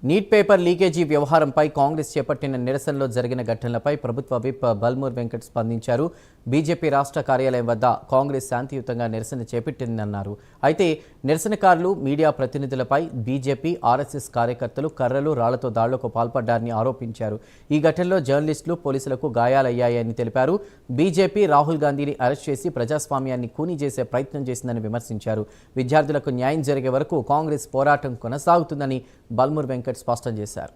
Neat paper leakage వ్యవహారంపై కాంగ్రెస్ చేపట్టిన నిరసనలో జరిగిన ఘటనలపై ప్రభుత్వ విప్ బల్మూర్ వెంకట్ స్పందించారు. బీజేపీ రాష్ట్ర కార్యాలయం వద్ద కాంగ్రెస్ శాంతియుతంగా నిరసన చేపట్టిందన్నారు. అయితే నిరసనకారులు, మీడియా ప్రతినిధులపై బీజేపీ, ఆర్ఎస్ఎస్ కార్యకర్తలు కర్రలు, రాళ్లతో దాడులకు పాల్పడ్డారని ఆరోపించారు. ఈ ఘటనలో జర్నలిస్టులు, పోలీసులకు గాయాలయ్యాయని తెలిపారు. బీజేపీ రాహుల్ గాంధీని అరెస్ట్ చేసి ప్రజాస్వామ్యాన్ని కూనీ చేసే ప్రయత్నం చేసిందని విమర్శించారు. విద్యార్థులకు న్యాయం జరిగే వరకు కాంగ్రెస్ పోరాటం కొనసాగుతుందని బల్మూర్ వెంకట్ స్పష్టం చేశారు.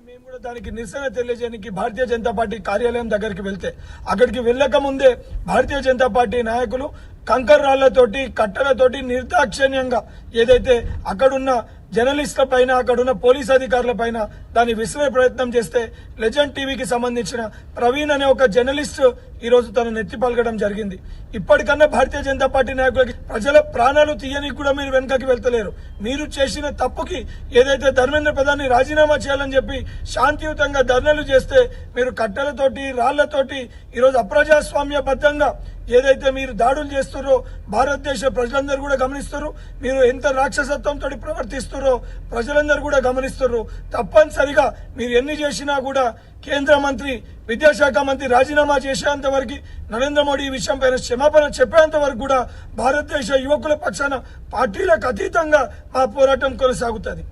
మేము కూడా దానికి నిరసన తెలియజేయడానికి భారతీయ జనతా పార్టీ కార్యాలయం దగ్గరికి వెళ్తే అక్కడికి వెళ్ళక ముందే భారతీయ జనతా పార్టీ నాయకులు కంకర్ రాళ్లతోటి, కట్టలతోటి నిర్దాక్షిణ్యంగా ఏదైతే అక్కడున్న జర్నలిస్టుల పైన, అక్కడున్న పోలీస్ అధికారుల పైన దాన్ని విసిరే ప్రయత్నం చేస్తే లెజెండ్ టీవీకి సంబంధించిన ప్రవీణ్ అనే ఒక జర్నలిస్ట్ ఈ రోజు తను నెత్తి పలకడం జరిగింది. ఇప్పటికన్నా భారతీయ జనతా పార్టీ నాయకులకి ప్రజల ప్రాణాలు తీయనికి కూడా మీరు వెనుకకి వెళ్తలేరు. మీరు చేసిన తప్పుకి ఏదైతే ధర్మేంద్ర ప్రధాన్ని రాజీనామా చేయాలని చెప్పి శాంతియుతంగా ధర్నాలు చేస్తే మీరు కట్టెలతోటి, రాళ్లతోటి ఈరోజు అప్రజాస్వామ్యబద్ధంగా ఏదైతే మీరు దాడులు చేస్తున్నారో భారతదేశ ప్రజలందరూ కూడా గమనిస్తారు. మీరు ఎంత రాక్షసత్వంతో ప్రవర్తిస్తున్నారో ప్రజలందరూ కూడా గమనిస్తారు. తప్పనిసరిగా మీరు ఎన్ని చేసినా కూడా కేంద్ర మంత్రి, విద్యాశాఖ మంత్రి రాజీనామా చేసేంత వరకు, నరేంద్ర మోడీ ఈ విషయం పైన క్షమాపణ చెప్పేంత వరకు కూడా భారతదేశ యువకుల పక్షాన పార్టీలకు అతీతంగా మా పోరాటం కొనసాగుతుంది.